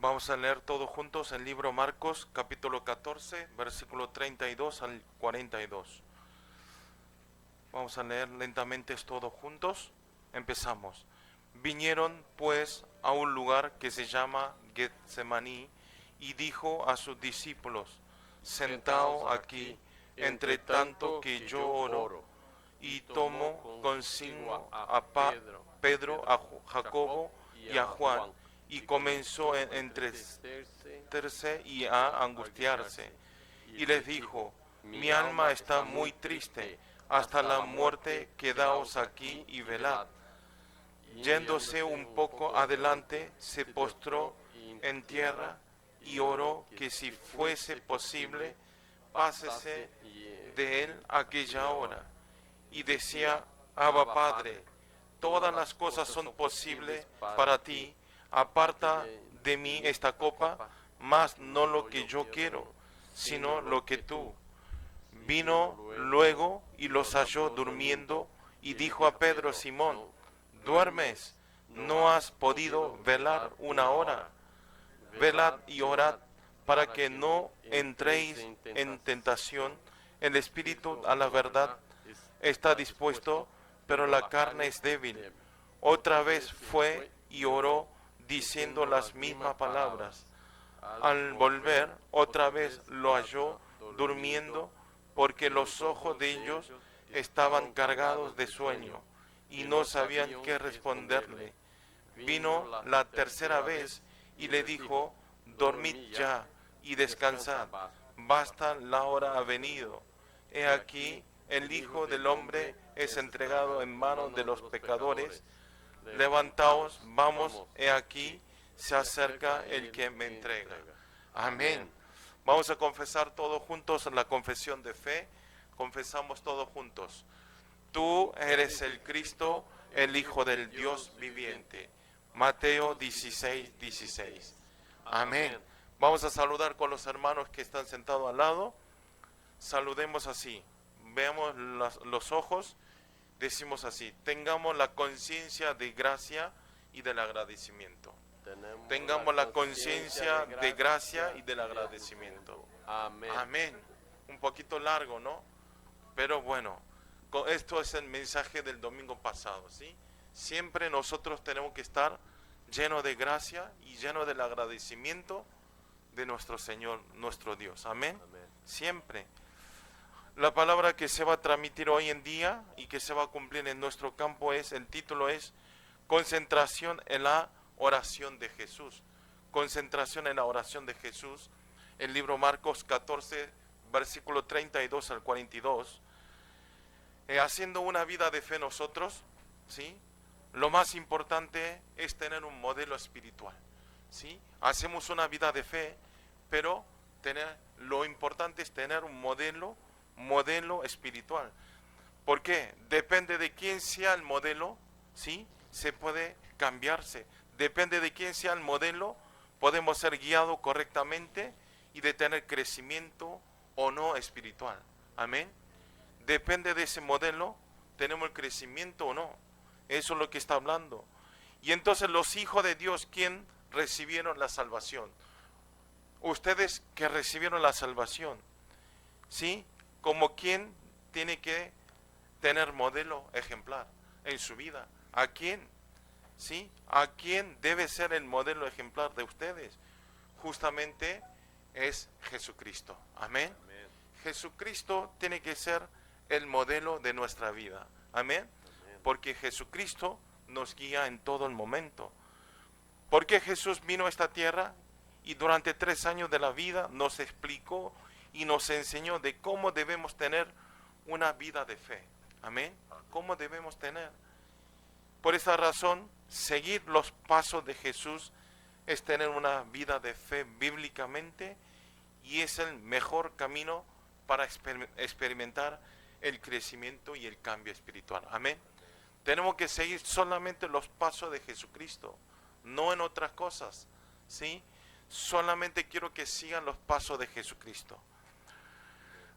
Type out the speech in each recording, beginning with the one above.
Vamos a leer todos juntos el libro Marcos, capítulo 14, versículo 32 al 42. Vamos a leer lentamente todos juntos. Empezamos. Vinieron pues a un lugar que se llama Getsemaní y dijo a sus discípulos: Sentaos aquí, entre tanto que yo oro. Y tomó consigo a Pedro, a Jacobo y a Juan, y comenzó a entristecerse y a angustiarse. Y les dijo: Mi alma está muy triste, hasta la muerte, quedaos aquí y velad. Yéndose un poco adelante, se postró en tierra y oró que si fuese posible, pásese de él aquella hora. Y decía: Abba Padre, todas las cosas son posibles para ti, aparta de mí esta copa, mas no lo que yo quiero, sino lo que tú. Vino luego y los halló durmiendo, y dijo a Pedro: Simón, ¿duermes? ¿No has podido velar una hora? Velad y orad, para que no entréis en tentación. El espíritu, a la verdad, está dispuesto, pero la carne es débil. Otra vez fue y oró, diciendo las mismas palabras. Al volver, otra vez lo halló durmiendo, porque los ojos de ellos estaban cargados de sueño, y no sabían qué responderle. Vino la tercera vez y le dijo: Dormid ya y descansad, basta, la hora ha venido. He aquí, el Hijo del Hombre es entregado en manos de los pecadores. Levantaos, vamos, he aquí, se acerca el que me entrega. Amén. Vamos a confesar todos juntos la confesión de fe. Confesamos todos juntos. Tú eres el Cristo, el Hijo del Dios viviente. Mateo 16, 16. Amén. Vamos a saludar con los hermanos que están sentados al lado. Saludemos así. Veamos los ojos. Decimos así: tengamos la conciencia de gracia y del agradecimiento. Tengamos la conciencia de gracia y del agradecimiento. Amén. Amén. Un poquito largo, ¿no? Pero bueno, esto es el mensaje del domingo pasado, ¿sí? Siempre nosotros tenemos que estar llenos de gracia y llenos del agradecimiento de nuestro Señor, nuestro Dios. Amén. Amén. Siempre. La palabra que se va a transmitir hoy en día y que se va a cumplir en nuestro campo el título es Concentración en la oración de Jesús. Concentración en la oración de Jesús. El libro Marcos 14, versículo 32 al 42. Haciendo una vida de fe nosotros, ¿sí? Lo más importante es tener un modelo espiritual, ¿sí? Hacemos una vida de fe, pero lo importante es tener un modelo espiritual. ¿Por qué? Depende de quién sea el modelo, ¿sí? Se puede cambiarse. Depende de quién sea el modelo, podemos ser guiados correctamente y de tener crecimiento o no espiritual. Amén. Depende de ese modelo, tenemos el crecimiento o no. Eso es lo que está hablando. Y entonces los hijos de Dios, ¿quién recibieron la salvación? Ustedes que recibieron la salvación, ¿sí? Como quien tiene que tener modelo ejemplar en su vida. ¿A quién? ¿Sí? ¿A quién debe ser el modelo ejemplar de ustedes? Justamente es Jesucristo. Amén. Amén. Jesucristo tiene que ser el modelo de nuestra vida. Amén. Amén. Porque Jesucristo nos guía en todo el momento. Porque Jesús vino a esta tierra y durante 3 años de la vida nos explicó y nos enseñó de cómo debemos tener una vida de fe. Amén. ¿Cómo debemos tener? Por esa razón, seguir los pasos de Jesús es tener una vida de fe bíblicamente y es el mejor camino para experimentar el crecimiento y el cambio espiritual. Amén. Tenemos que seguir solamente los pasos de Jesucristo, no en otras cosas, ¿sí? Solamente quiero que sigan los pasos de Jesucristo.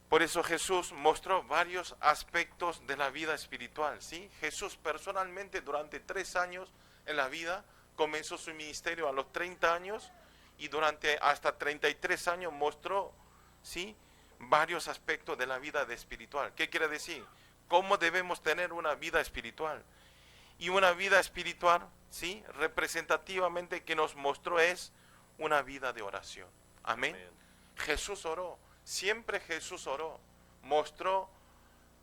Por eso Jesús mostró varios aspectos de la vida espiritual, ¿sí? Jesús personalmente durante 3 años en la vida comenzó su ministerio a los 30 años y durante hasta 33 años mostró, ¿sí?, varios aspectos de la vida espiritual. ¿Qué quiere decir? ¿Cómo debemos tener una vida espiritual? Y una vida espiritual, ¿sí?, representativamente que nos mostró es una vida de oración. Amén. Amén. Jesús oró, siempre Jesús oró, mostró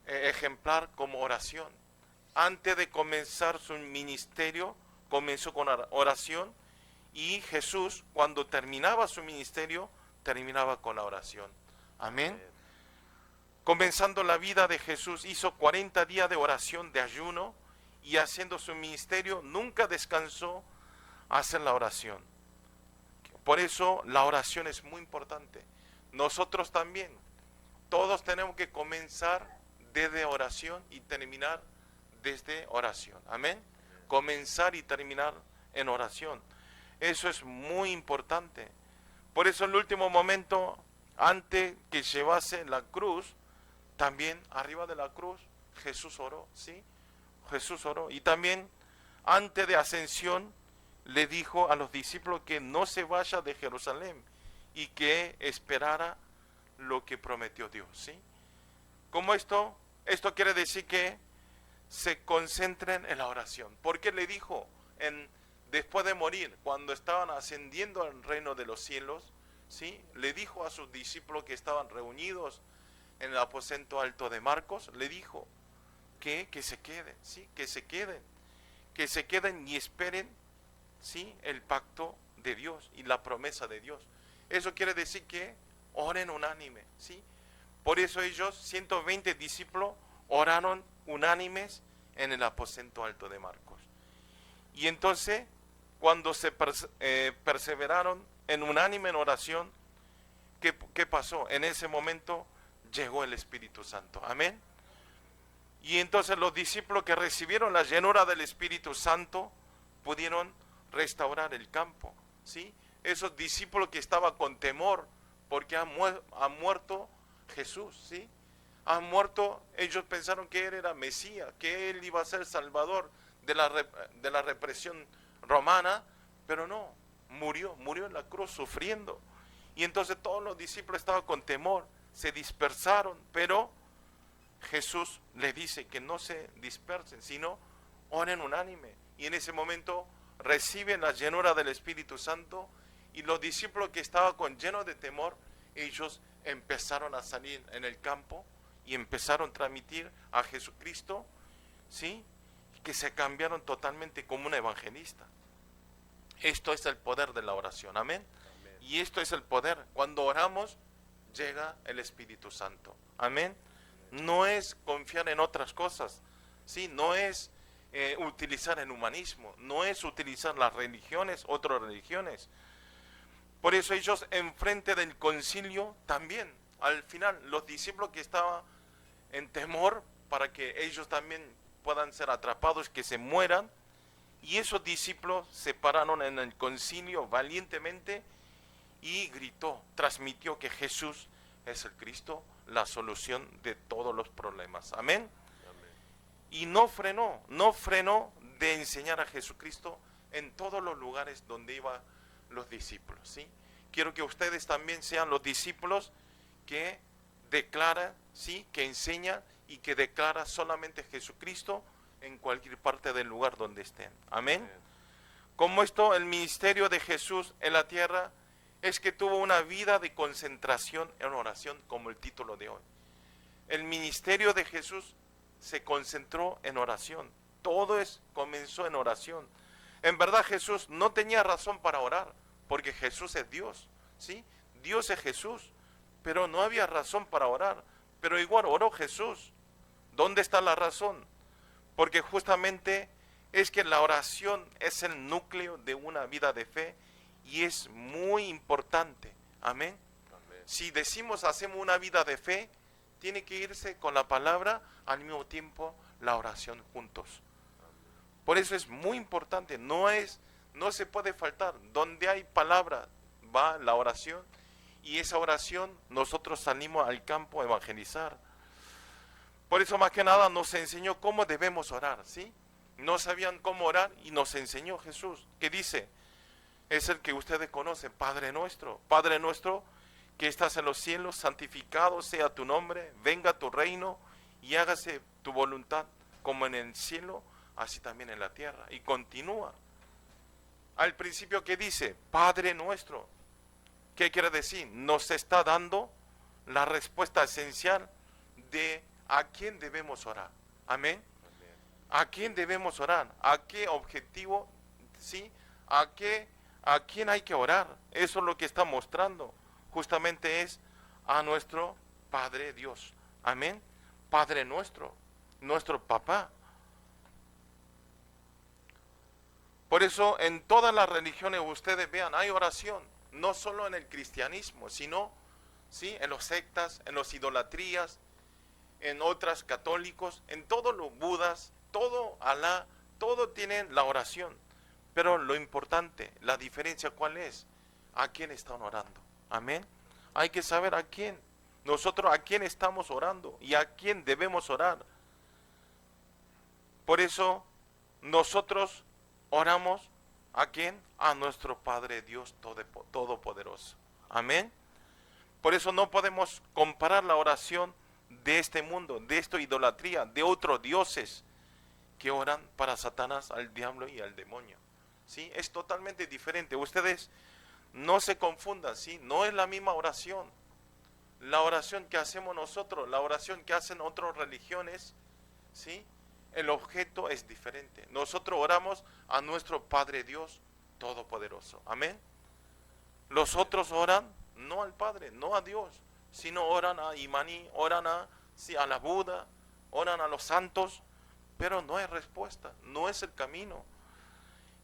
ejemplar como oración. Antes de comenzar su ministerio, comenzó con oración, y Jesús, cuando terminaba su ministerio, terminaba con la oración. Amén. Amén. Comenzando la vida de Jesús, hizo 40 días de oración, de ayuno, y haciendo su ministerio, nunca descansó a hacer la oración. Por eso la oración es muy importante. Nosotros también, todos tenemos que comenzar desde oración y terminar desde oración. Amén. Comenzar y terminar en oración. Eso es muy importante. Por eso en el último momento, antes que llevase la cruz, también arriba de la cruz, Jesús oró, ¿sí? Jesús oró. Y también antes de ascensión, le dijo a los discípulos que no se vaya de Jerusalén y que esperara lo que prometió Dios, ¿sí? Como esto quiere decir que se concentren en la oración. Porque le dijo después de morir, cuando estaban ascendiendo al reino de los cielos, ¿sí?, le dijo a sus discípulos que estaban reunidos en el aposento alto de Marcos, le dijo que se queden, ¿sí?, que se queden y esperen, ¿sí?, el pacto de Dios y la promesa de Dios. Eso quiere decir que oren unánime, ¿sí? Por eso ellos, 120 discípulos, oraron unánimes en el aposento alto de Marcos. Y entonces, cuando se perseveraron en unánime en oración, ¿qué pasó? En ese momento llegó el Espíritu Santo. Amén. Y entonces los discípulos que recibieron la llenura del Espíritu Santo pudieron restaurar el campo, ¿sí? Esos discípulos que estaban con temor porque ha muerto Jesús, ¿sí? Han muerto, ellos pensaron que Él era Mesías, que Él iba a ser Salvador de la represión romana, pero no, murió en la cruz sufriendo. Y entonces todos los discípulos estaban con temor, se dispersaron, pero Jesús les dice que no se dispersen, sino oren unánime. Y en ese momento reciben la llenura del Espíritu Santo, y los discípulos que estaban llenos de temor, ellos empezaron a salir en el campo y empezaron a transmitir a Jesucristo, ¿sí?, que se cambiaron totalmente como un evangelista. Esto es el poder de la oración, amén. Amén. Y esto es el poder. Cuando oramos, llega el Espíritu Santo, amén. No es confiar en otras cosas, ¿sí? No es utilizar el humanismo, no es utilizar las religiones, otras religiones. Por eso ellos enfrente del concilio también, al final, los discípulos que estaban en temor para que ellos también puedan ser atrapados, que se mueran, y esos discípulos se pararon en el concilio valientemente y transmitió que Jesús es el Cristo, la solución de todos los problemas. Amén. Amén. Y no frenó de enseñar a Jesucristo en todos los lugares donde iban los discípulos, ¿sí? Quiero que ustedes también sean los discípulos que declaran, ¿sí?, que enseñan y que declaran solamente Jesucristo en cualquier parte del lugar donde estén. Amén. Amén. Como esto, el ministerio de Jesús en la tierra es que tuvo una vida de concentración en oración, como el título de hoy. El ministerio de Jesús se concentró en oración. Todo comenzó en oración. En verdad Jesús no tenía razón para orar, porque Jesús es Dios, ¿sí? Dios es Jesús, pero no había razón para orar. Pero igual oró Jesús. ¿Dónde está la razón? Porque justamente es que la oración es el núcleo de una vida de fe y es muy importante. Amén. Amén. Si decimos hacemos una vida de fe, tiene que irse con la palabra, al mismo tiempo la oración juntos. Por eso es muy importante, no se puede faltar. Donde hay palabra va la oración, y esa oración nosotros salimos al campo a evangelizar. Por eso más que nada nos enseñó cómo debemos orar, ¿sí? No sabían cómo orar y nos enseñó Jesús, que dice, es el que ustedes conocen, Padre nuestro. Padre nuestro que estás en los cielos, santificado sea tu nombre, venga tu reino y hágase tu voluntad como en el cielo, así también en la tierra. Y continúa. Al principio que dice, Padre nuestro, ¿qué quiere decir? Nos está dando la respuesta esencial de a quién debemos orar. Amén. ¿A quién debemos orar? ¿A qué objetivo? ¿Sí? ¿A quién hay que orar? Eso es lo que está mostrando. Justamente es a nuestro Padre Dios. Amén. Padre nuestro, nuestro papá. Por eso en todas las religiones ustedes vean, hay oración, no solo en el cristianismo, sino ¿sí? En los sectas, en los idolatrías, en otras católicos, en todos los budas, todo Alá, todo tienen la oración. Pero lo importante, la diferencia ¿cuál es? ¿A quién están orando? Amén. Hay que saber a quién. Nosotros a quién estamos orando y a quién debemos orar. Por eso nosotros oramos ¿a quién? A nuestro Padre Dios Todopoderoso. Amén. Por eso no podemos comparar la oración de este mundo, de esta idolatría, de otros dioses que oran para Satanás, al diablo y al demonio. ¿Sí? Es totalmente diferente. Ustedes no se confundan, ¿sí? No es la misma oración. La oración que hacemos nosotros, la oración que hacen otras religiones, ¿sí? El objeto es diferente. Nosotros oramos a nuestro Padre Dios Todopoderoso. Amén. Los otros oran no al Padre, no a Dios, sino oran a Imaní, oran sí, a la Buda, oran a los santos, pero no hay respuesta, no es el camino.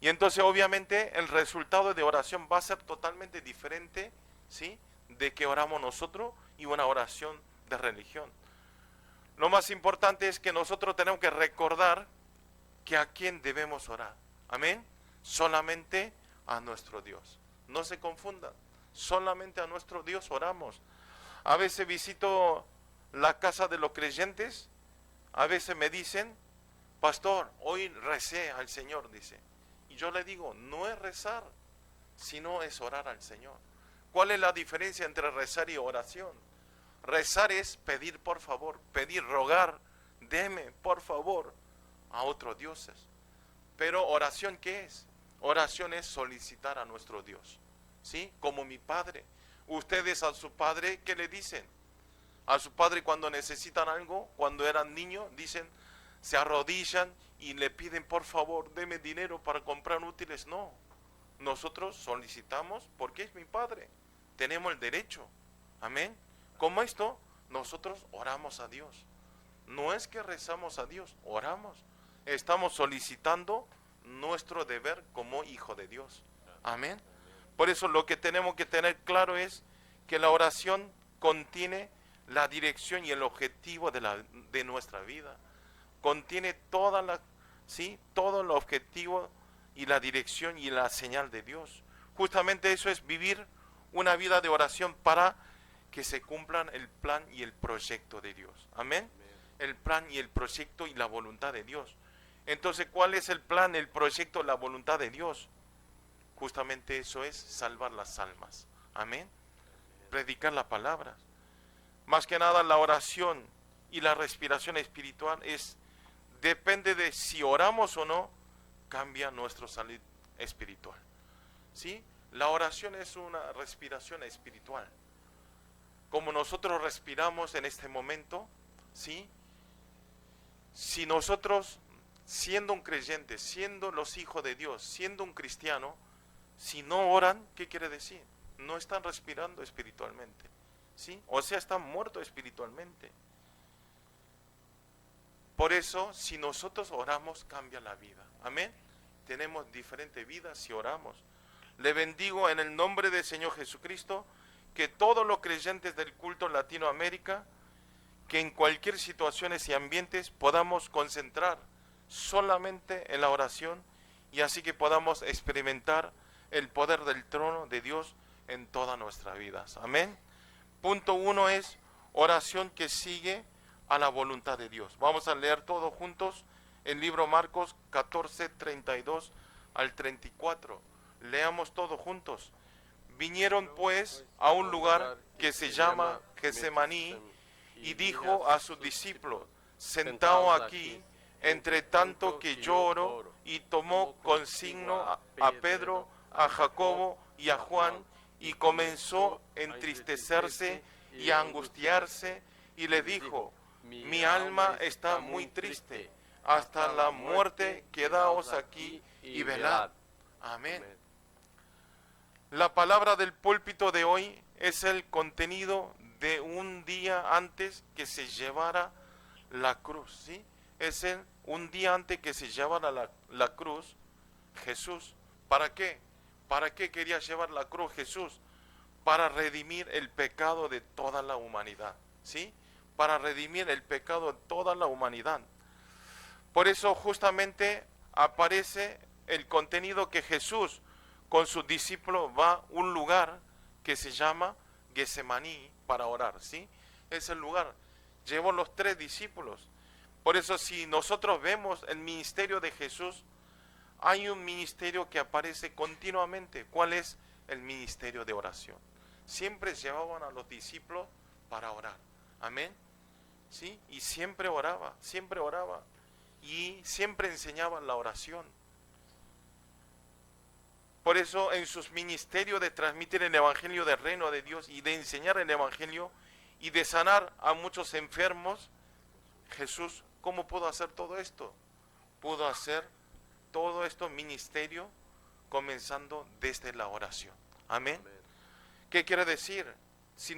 Y entonces obviamente el resultado de oración va a ser totalmente diferente, ¿sí? De que oramos nosotros y una oración de religión. Lo más importante es que nosotros tenemos que recordar que a quién debemos orar. Amén. Solamente a nuestro Dios. No se confundan. Solamente a nuestro Dios oramos. A veces visito la casa de los creyentes. A veces me dicen, pastor, hoy recé al Señor, dice. Y yo le digo, no es rezar, sino es orar al Señor. ¿Cuál es la diferencia entre rezar y oración? Rezar es pedir por favor, pedir, rogar, deme por favor a otros dioses. Pero oración, ¿qué es? Oración es solicitar a nuestro Dios. ¿Sí? Como mi padre. Ustedes a su padre, ¿qué le dicen? A su padre cuando necesitan algo, cuando eran niños, dicen, se arrodillan y le piden por favor, deme dinero para comprar útiles. No, nosotros solicitamos porque es mi padre. Tenemos el derecho. Amén. Como esto, nosotros oramos a Dios. No es que rezamos a Dios, oramos. Estamos solicitando nuestro deber como hijo de Dios. Amén. Por eso lo que tenemos que tener claro es que la oración contiene la dirección y el objetivo de nuestra vida. Contiene todo el objetivo y la dirección y la señal de Dios. Justamente eso es vivir una vida de oración para que se cumplan el plan y el proyecto de Dios. Amén. El plan y el proyecto y la voluntad de Dios. Entonces, ¿cuál es el plan, el proyecto, la voluntad de Dios? Justamente eso es salvar las almas. Amén. Predicar la palabra. Más que nada la oración y la respiración espiritual depende de si oramos o no, cambia nuestra salud espiritual. ¿Sí? La oración es una respiración espiritual. Como nosotros respiramos en este momento, ¿sí? Si nosotros, siendo un creyente, siendo los hijos de Dios, siendo un cristiano, si no oran, ¿qué quiere decir? No están respirando espiritualmente, ¿sí? O sea, están muertos espiritualmente. Por eso, si nosotros oramos, cambia la vida. Amén. Tenemos diferente vida si oramos. Le bendigo en el nombre del Señor Jesucristo, que todos los creyentes del culto Latinoamérica, que en cualquier situación y ambientes podamos concentrar solamente en la oración y así que podamos experimentar el poder del trono de Dios en todas nuestras vidas. Amén. Punto 1 es oración que sigue a la voluntad de Dios. Vamos a leer todos juntos el libro Marcos 14, 32 al 34. Leamos todos juntos. Vinieron pues a un lugar que se llama Getsemaní y dijo a sus discípulos, sentaos aquí, entre tanto que yo oro, y tomó consigno a Pedro, a Jacobo y a Juan, y comenzó a entristecerse y a angustiarse, y le dijo, mi alma está muy triste, hasta la muerte, quedaos aquí y velad. Amén. La palabra del púlpito de hoy es el contenido de un día antes que se llevara la cruz, ¿sí? Un día antes que se llevara la cruz, Jesús. ¿Para qué? ¿Para qué quería llevar la cruz Jesús? Para redimir el pecado de toda la humanidad, ¿sí? Para redimir el pecado de toda la humanidad. Por eso justamente aparece el contenido que Jesús con sus discípulos va a un lugar que se llama Getsemaní para orar, ¿sí? Es el lugar. Llevó los 3 discípulos. Por eso si nosotros vemos el ministerio de Jesús, hay un ministerio que aparece continuamente. ¿Cuál es? El ministerio de oración. Siempre llevaban a los discípulos para orar. Amén. ¿Sí? Y siempre oraba. Y siempre enseñaban la oración. Por eso en sus ministerios de transmitir el evangelio del reino de Dios y de enseñar el evangelio y de sanar a muchos enfermos, Jesús, ¿cómo pudo hacer todo esto? Pudo hacer todo esto ministerio comenzando desde la oración. Amén. ¿Qué quiere decir? Si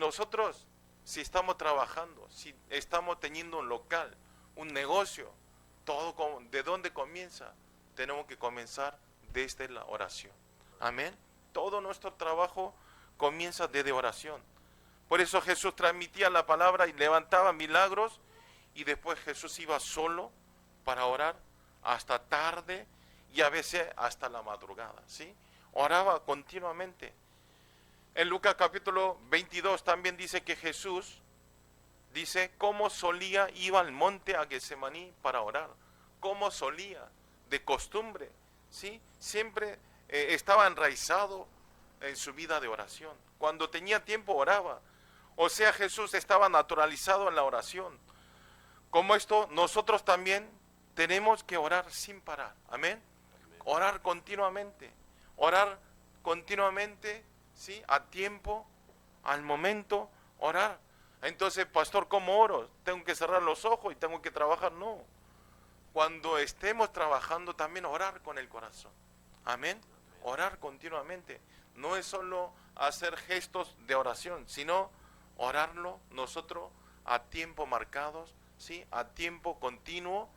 estamos trabajando, si estamos teniendo un local, un negocio, todo, ¿de dónde comienza? Tenemos que comenzar desde la oración. Amén. Todo nuestro trabajo comienza desde oración. Por eso Jesús transmitía la palabra y levantaba milagros, y después Jesús iba solo para orar hasta tarde y a veces hasta la madrugada, ¿sí? Oraba continuamente. En Lucas capítulo 22 también dice que Jesús dice cómo solía, iba al monte a Getsemaní para orar. Cómo solía, de costumbre, ¿sí? Siempre estaba enraizado en su vida de oración. Cuando tenía tiempo oraba. O sea, Jesús estaba naturalizado en la oración. Como esto, nosotros también tenemos que orar sin parar. Amén. Orar continuamente. Orar continuamente, ¿sí? A tiempo, al momento, orar. Entonces, pastor, ¿cómo oro? ¿Tengo que cerrar los ojos y tengo que trabajar? No. Cuando estemos trabajando, también orar con el corazón. Amén. Orar continuamente. No es solo hacer gestos de oración, sino orarlo nosotros a tiempo marcados, ¿sí? A tiempo continuo.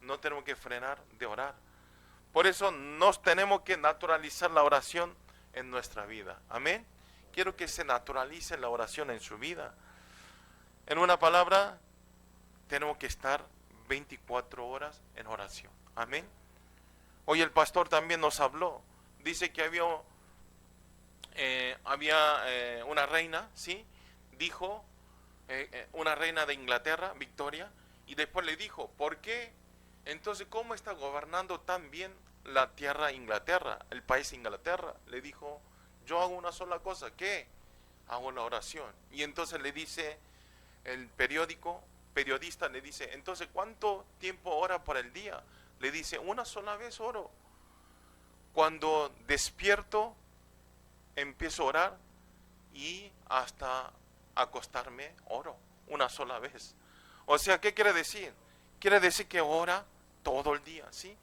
No tenemos que frenar de orar. Por eso nos tenemos que naturalizar la oración en nuestra vida. Amén. Quiero que se naturalice la oración en su vida. En una palabra, tenemos que estar 24 horas en oración. Amén. Hoy el pastor también nos habló. Dice que había una reina, ¿sí? Dijo, una reina de Inglaterra, Victoria, y después le dijo, ¿por qué? Entonces, ¿cómo está gobernando tan bien la tierra Inglaterra, el país Inglaterra? Le dijo, yo hago una sola cosa, ¿qué? Hago la oración. Y entonces le dice el periodista le dice, entonces, ¿cuánto tiempo ora por el día? Le dice, una sola vez oro. Cuando despierto, empiezo a orar y hasta acostarme oro, una sola vez. O sea, ¿qué quiere decir? Quiere decir que ora todo el día, ¿sí?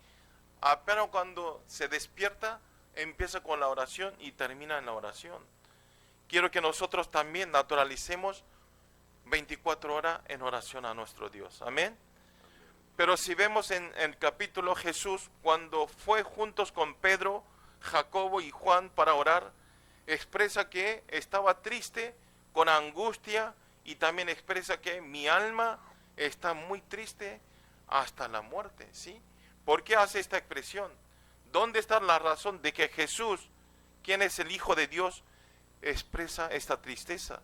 Apenas cuando se despierta, empieza con la oración y termina en la oración. Quiero que nosotros también naturalicemos 24 horas en oración a nuestro Dios. Amén. Pero si vemos en el capítulo, Jesús, cuando fue juntos con Pedro, Jacobo y Juan para orar, expresa que estaba triste, con angustia, y también expresa que mi alma está muy triste hasta la muerte, ¿sí? ¿Por qué hace esta expresión? ¿Dónde está la razón de que Jesús, quien es el Hijo de Dios, expresa esta tristeza?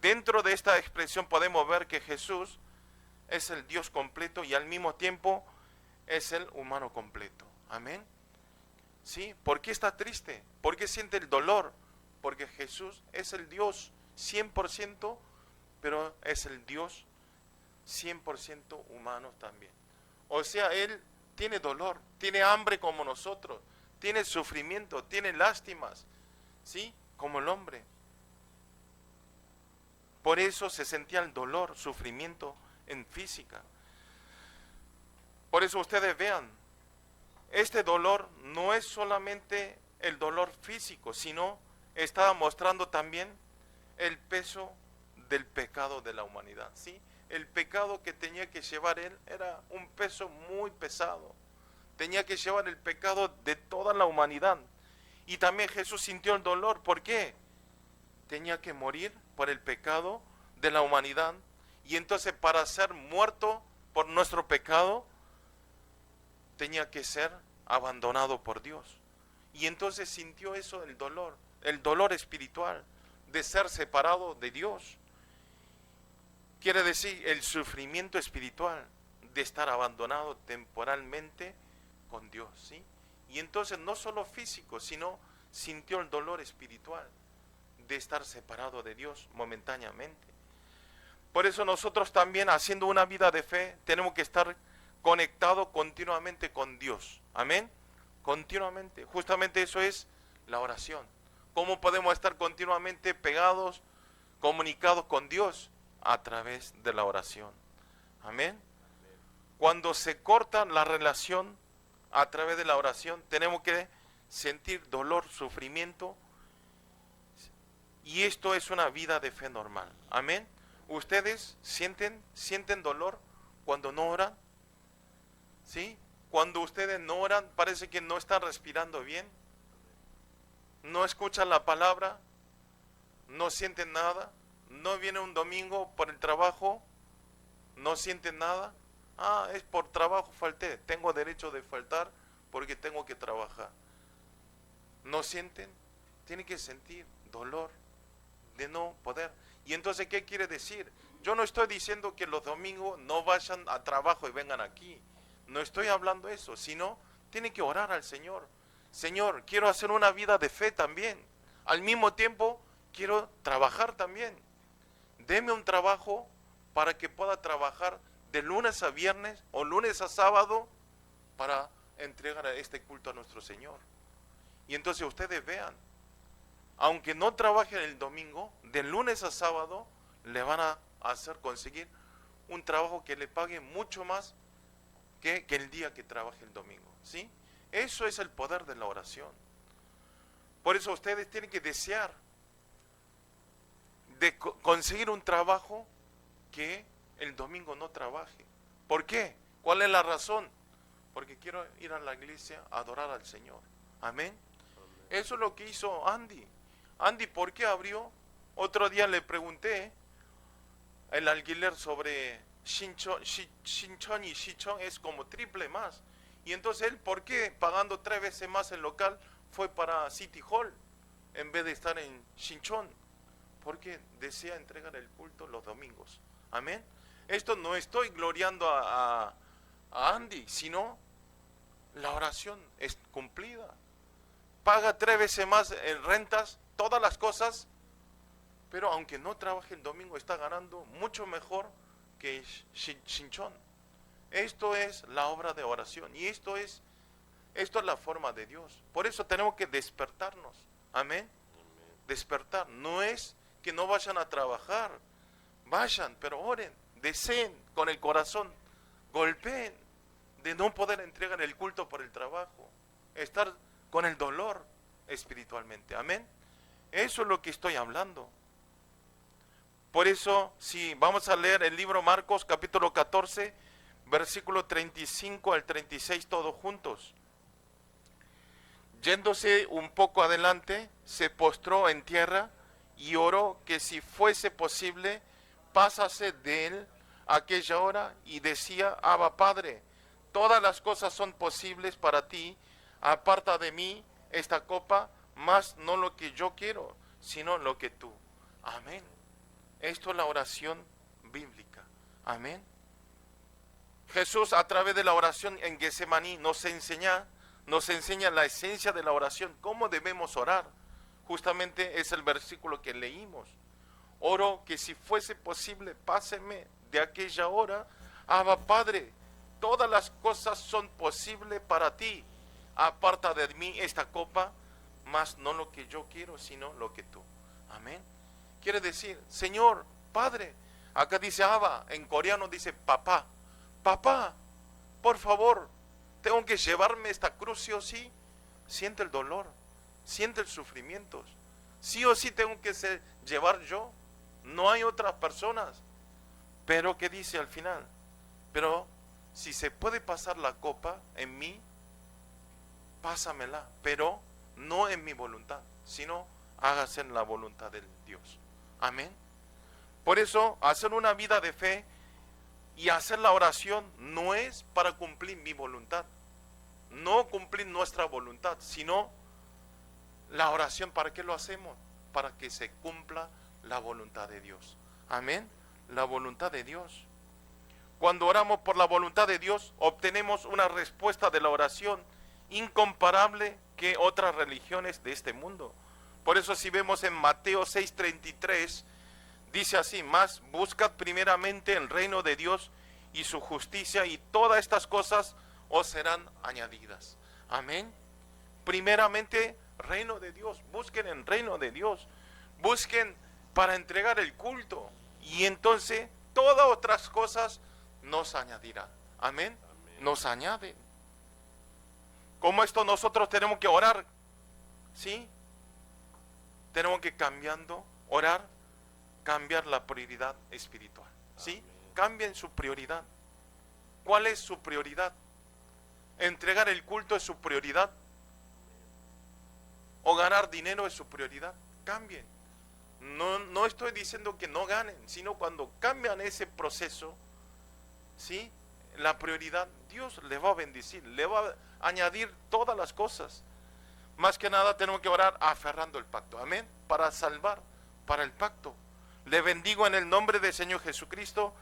Dentro de esta expresión podemos ver que Jesús es el Dios completo y al mismo tiempo es el humano completo. Amén. ¿Sí? ¿Por qué está triste? ¿Por qué siente el dolor? Porque Jesús es el Dios 100%, pero es el Dios 100% humano también. O sea, Él tiene dolor, tiene hambre como nosotros, tiene sufrimiento, tiene lástimas, ¿sí? Como el hombre. Por eso se sentía el dolor, sufrimiento en física. Por eso ustedes vean, este dolor no es solamente el dolor físico, sino estaba mostrando también el peso del pecado de la humanidad, ¿sí? El pecado que tenía que llevar él era un peso muy pesado. Tenía que llevar el pecado de toda la humanidad. Y también Jesús sintió el dolor. ¿Por qué? Tenía que morir por el pecado de la humanidad. Y entonces para ser muerto por nuestro pecado, tenía que ser abandonado por Dios. Y entonces sintió eso, el dolor espiritual de ser separado de Dios. Quiere decir el sufrimiento espiritual de estar abandonado temporalmente con Dios, ¿sí? Y entonces no solo físico, sino sintió el dolor espiritual de estar separado de Dios momentáneamente. Por eso nosotros también, haciendo una vida de fe, tenemos que estar conectados continuamente con Dios. Amén. Continuamente. Justamente eso es la oración. ¿Cómo podemos estar continuamente pegados, comunicados con Dios? A través de la oración. Amén. Cuando se corta la relación a través de la oración, tenemos que sentir dolor, sufrimiento, y esto es una vida de fe normal. Amén. ¿Ustedes sienten dolor cuando no oran? ¿Sí? Cuando ustedes no oran, parece que no están respirando bien, no escuchan la palabra, no sienten nada, no viene un domingo por el trabajo, no sienten nada. Ah, es por trabajo falté, tengo derecho de faltar porque tengo que trabajar. ¿No sienten? Tienen que sentir dolor de no poder. Y entonces, ¿qué quiere decir? Yo no estoy diciendo que los domingos no vayan a trabajo y vengan aquí. No estoy hablando eso, sino tienen que orar al Señor. Señor, quiero hacer una vida de fe también. Al mismo tiempo, quiero trabajar también. Deme un trabajo para que pueda trabajar de lunes a viernes o lunes a sábado para entregar este culto a nuestro Señor. Y entonces ustedes vean, aunque no trabajen el domingo, de lunes a sábado le van a hacer conseguir un trabajo que le pague mucho más que el día que trabaje el domingo, ¿sí? Eso es el poder de la oración. Por eso ustedes tienen que desear de conseguir un trabajo que el domingo no trabaje. ¿Por qué? ¿Cuál es la razón? Porque quiero ir a la iglesia a adorar al Señor. Amén. Eso es lo que hizo Andy. Andy, ¿por qué abrió? Otro día le pregunté el alquiler sobre Shinchon y Sichon es como triple más. Y entonces él, ¿por qué pagando 3 veces más el local fue para City Hall en vez de estar en Shinchon? Porque desea entregar el culto los domingos. Amén. Esto no estoy gloriando a Andy, sino la oración es cumplida. Paga 3 veces más en rentas, todas las cosas, pero aunque no trabaje el domingo está ganando mucho mejor que Shinchon. Esto es la obra de oración y esto es la forma de Dios. Por eso tenemos que despertarnos. Amén. Despertar. No es que no vayan a trabajar. Vayan, pero oren, deseen con el corazón, golpeen de no poder entregar el culto por el trabajo, estar con el dolor espiritualmente. Amén. Eso es lo que estoy hablando. Por eso, si vamos a leer el libro Marcos, capítulo 14, versículo 35 al 36, todos juntos. Yéndose un poco adelante, se postró en tierra y oró que si fuese posible, pasase de él aquella hora, y decía: Abba, Padre, todas las cosas son posibles para ti, aparta de mí esta copa, mas no lo que yo quiero, sino lo que tú. Amén. Esto es la oración bíblica. Amén. Jesús, a través de la oración en Getsemaní, nos enseña nos enseña la esencia de la oración, cómo debemos orar. Justamente es el versículo que leímos. Oro que si fuese posible, páseme de aquella hora. Abba Padre, todas las cosas son posibles para ti. Aparta de mí esta copa, mas no lo que yo quiero, sino lo que tú. Amén. Quiere decir, Señor, Padre. Acá dice Abba, en coreano dice papá. Papá, por favor, tengo que llevarme esta cruz sí o sí. Siente el dolor, siente el sufrimiento. Sí o sí tengo que llevar yo. No hay otras personas. Pero ¿qué dice al final? Pero si se puede pasar la copa en mí, pásamela, pero no en mi voluntad, sino hágase en la voluntad de Dios. Amén. Por eso, hacer una vida de fe y hacer la oración no es para cumplir mi voluntad, no cumplir nuestra voluntad, sino la oración, ¿para qué lo hacemos? Para que se cumpla la voluntad de Dios. Amén. La voluntad de Dios. Cuando oramos por la voluntad de Dios, obtenemos una respuesta de la oración incomparable que otras religiones de este mundo. Por eso si vemos en Mateo 6:33, dice así: mas buscad primeramente el reino de Dios y su justicia, y todas estas cosas os serán añadidas. Amén. Primeramente, reino de Dios. Busquen el reino de Dios. Busquen para entregar el culto. Y entonces, todas otras cosas nos añadirán. Amén. Nos añaden. Como esto nosotros tenemos que orar. ¿Sí? Tenemos que orar, cambiar la prioridad espiritual. ¿Sí? Cambien su prioridad. ¿Cuál es su prioridad? ¿Entregar el culto es su prioridad? ¿O ganar dinero es su prioridad? Cambien. No estoy diciendo que no ganen, sino cuando cambian ese proceso, ¿sí? La prioridad, Dios le va a bendecir, le va a añadir todas las cosas. Más que nada tenemos que orar aferrando el pacto. Amén. Para salvar, para el pacto. Le bendigo en el nombre del Señor Jesucristo,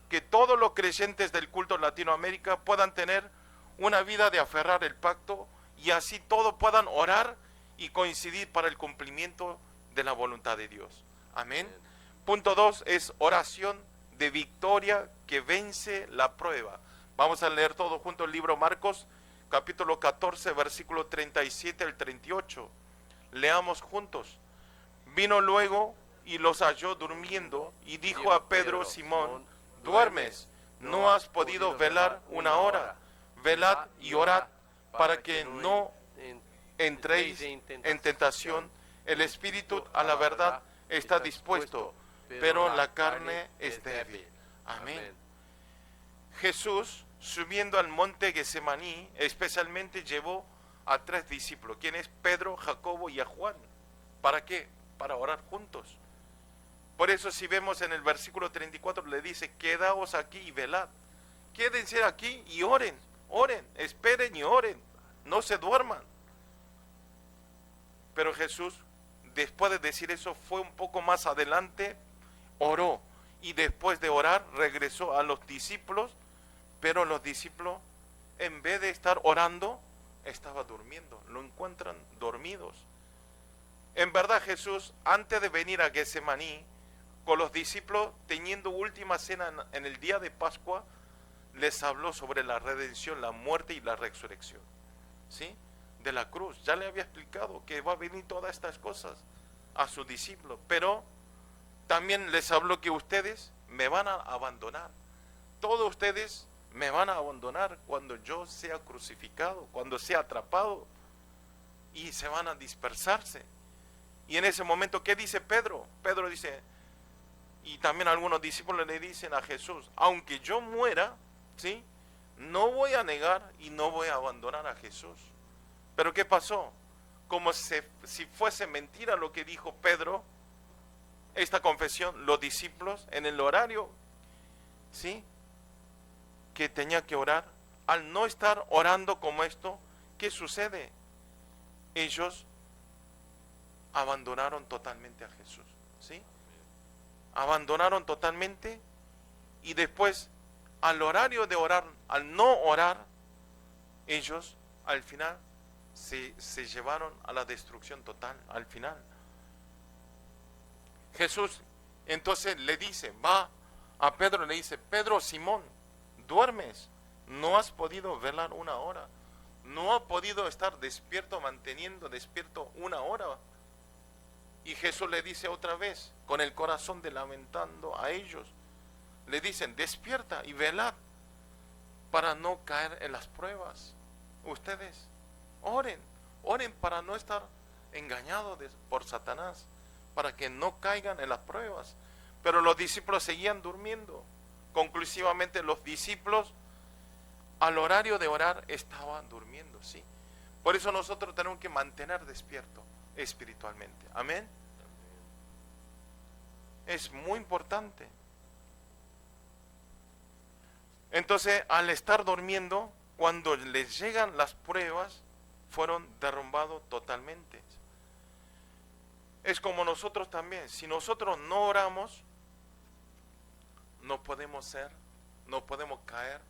que todos los creyentes del culto en Latinoamérica puedan tener una vida de aferrar el pacto, y así todos puedan orar y coincidir para el cumplimiento de la voluntad de Dios. Amén. Punto 2 es oración de victoria que vence la prueba. Vamos a leer todo junto el libro Marcos, capítulo 14, versículo 37 al 38. Leamos juntos. Vino luego y los halló durmiendo, y dijo a Pedro: Simón, ¿duermes? ¿No has podido velar una hora? Velad y orad, para que no entréis en tentación. El espíritu a la verdad está dispuesto, pero la carne es débil. Amén. Jesús, subiendo al monte Getsemaní, especialmente llevó a 3 discípulos. ¿Quién es? Pedro, Jacobo y a Juan. ¿Para qué? Para orar juntos. Por eso si vemos en el versículo 34 le dice: quedaos aquí y velad. Quédense aquí y oren, esperen y oren, no se duerman. Pero Jesús, después de decir eso, fue un poco más adelante, oró, y después de orar regresó a los discípulos, pero los discípulos, en vez de estar orando, estaban durmiendo. Lo encuentran dormidos. En verdad, Jesús, antes de venir a Getsemaní con los discípulos, teniendo última cena en el día de Pascua, les habló sobre la redención, la muerte y la resurrección, ¿sí? De la cruz. Ya le había explicado que va a venir todas estas cosas a sus discípulos, pero también les habló que ustedes me van a abandonar. Todos ustedes me van a abandonar cuando yo sea crucificado, cuando sea atrapado, y se van a dispersarse. Y en ese momento, ¿qué dice Pedro? Pedro dice, y también algunos discípulos le dicen a Jesús: aunque yo muera, ¿sí?, no voy a negar y no voy a abandonar a Jesús. Pero ¿qué pasó? Como si fuese mentira lo que dijo Pedro, esta confesión, los discípulos en el horario, ¿sí?, que tenía que orar, al no estar orando como esto, ¿qué sucede? Ellos abandonaron totalmente a Jesús, ¿sí? Abandonaron totalmente, y después, al horario de orar, al no orar, ellos al final se llevaron a la destrucción total al final. Jesús entonces le dice, va a Pedro, le dice, Pedro, Simón, duermes, no has podido velar una hora, no ha podido estar despierto, manteniendo despierto una hora. Y Jesús le dice otra vez, con el corazón de lamentando a ellos, le dicen, despierta y velad para no caer en las pruebas. Ustedes oren, oren para no estar engañados por Satanás, para que no caigan en las pruebas. Pero los discípulos seguían durmiendo. Conclusivamente los discípulos al horario de orar estaban durmiendo, ¿sí? Por eso nosotros tenemos que mantener despierto espiritualmente. Amén. Es muy importante. Entonces, al estar durmiendo, cuando les llegan las pruebas, fueron derrumbados totalmente. Es como nosotros también. Si nosotros no oramos, no podemos caer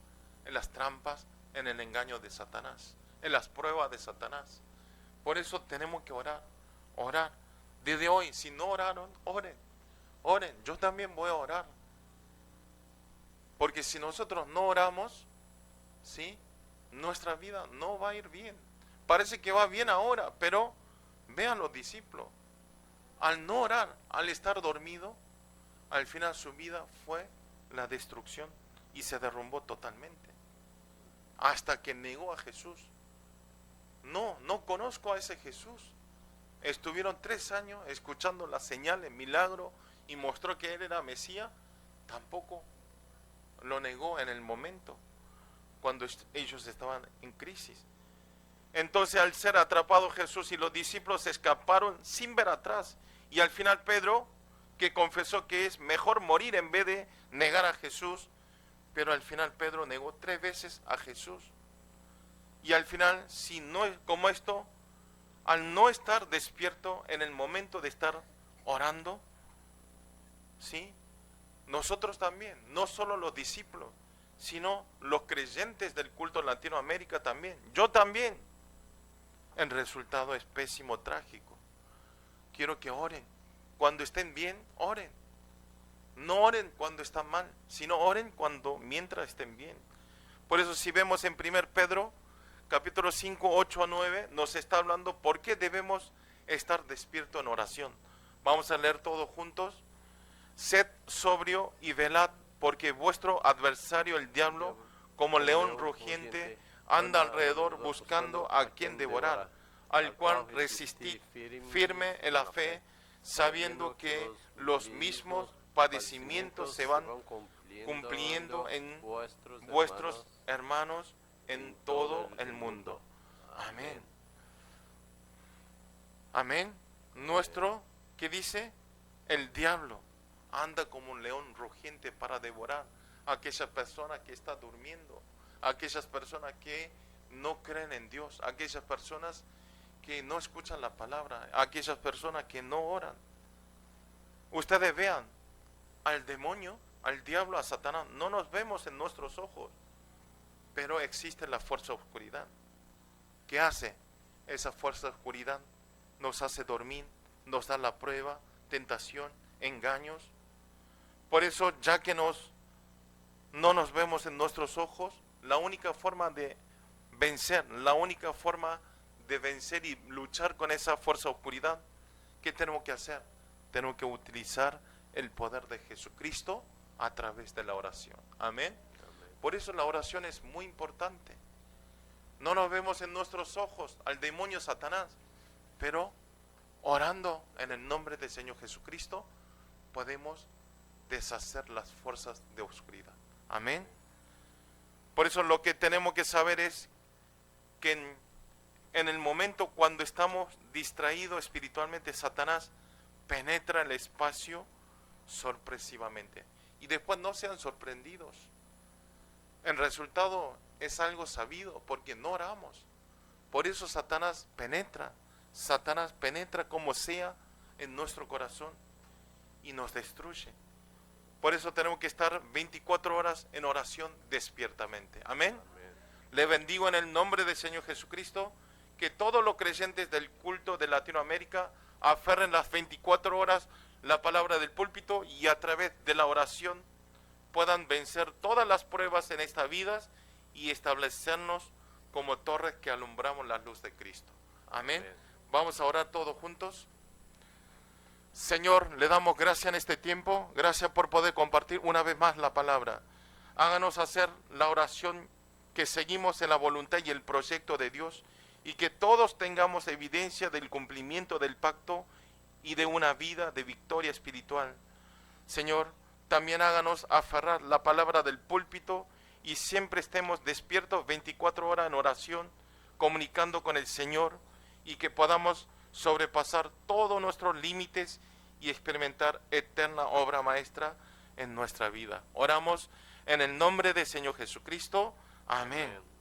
en las trampas, en el engaño de Satanás, en las pruebas de Satanás. Por eso tenemos que orar. Desde hoy, si no oraron, oren. Yo también voy a orar. Porque si nosotros no oramos, ¿sí?, nuestra vida no va a ir bien. Parece que va bien ahora, pero vean los discípulos. Al no orar, al estar dormido, al final su vida fue la destrucción y se derrumbó totalmente. Hasta que negó a Jesús. No conozco a ese Jesús. Estuvieron 3 años escuchando las señales, milagro, y mostró que él era Mesías. Tampoco lo negó en el momento cuando ellos estaban en crisis. Entonces, al ser atrapado Jesús y los discípulos escaparon sin ver atrás, y al final Pedro, que confesó que es mejor morir en vez de negar a Jesús, pero al final Pedro negó 3 veces a Jesús. Y al final, si no es como esto, al no estar despierto en el momento de estar orando, ¿sí?, nosotros también, no solo los discípulos, sino los creyentes del culto en Latinoamérica también, yo también, el resultado es pésimo, trágico. Quiero que oren, cuando estén bien, oren. No oren cuando están mal, sino oren mientras estén bien. Por eso si vemos en 1 Pedro, capítulo 5, 8 a 9, nos está hablando por qué debemos estar despiertos en oración. Vamos a leer todos juntos. Sed sobrio y velad, porque vuestro adversario el diablo, como león rugiente, anda alrededor buscando a quien devorar, al cual resistid firme en la fe, sabiendo que los mismos padecimientos se van cumpliendo en vuestros hermanos en todo el mundo. Amén. Amén. ¿Qué dice? El diablo anda como un león rugiente para devorar a aquella persona que está durmiendo, a aquellas personas que no creen en Dios, a aquellas personas que no escuchan la palabra, a aquellas personas que no oran. Ustedes vean, al demonio, al diablo, a Satanás, no nos vemos en nuestros ojos, pero existe la fuerza oscuridad. ¿Qué hace? Esa fuerza oscuridad nos hace dormir, nos da la prueba, tentación, engaños. Por eso, ya que no nos vemos en nuestros ojos, la única forma de vencer y luchar con esa fuerza oscuridad, ¿qué tenemos que hacer? Tenemos que utilizar el poder de Jesucristo a través de la oración. Amén. Por eso la oración es muy importante. No nos vemos en nuestros ojos al demonio Satanás, pero orando en el nombre del Señor Jesucristo podemos deshacer las fuerzas de oscuridad. Amén. Por eso lo que tenemos que saber es que en el momento cuando estamos distraídos espiritualmente, Satanás penetra el espacio sorpresivamente. Y después no sean sorprendidos. El resultado es algo sabido porque no oramos. Por eso Satanás penetra como sea en nuestro corazón y nos destruye. Por eso tenemos que estar 24 horas en oración despiertamente. Amén. Le bendigo en el nombre del Señor Jesucristo, que que todos los creyentes del culto de Latinoamérica aferren las 24 horas la palabra del púlpito y a través de la oración puedan vencer todas las pruebas en esta vida y establecernos como torres que alumbramos la luz de Cristo. Amén. Amén. Vamos a orar todos juntos. Señor, le damos gracias en este tiempo, gracias por poder compartir una vez más la palabra. Háganos hacer la oración que seguimos en la voluntad y el proyecto de Dios y que todos tengamos evidencia del cumplimiento del pacto y de una vida de victoria espiritual. Señor, también háganos aferrar la palabra del púlpito y siempre estemos despiertos 24 horas en oración, comunicando con el Señor y que podamos sobrepasar todos nuestros límites y experimentar eterna obra maestra en nuestra vida. Oramos en el nombre del Señor Jesucristo. Amén. Amén.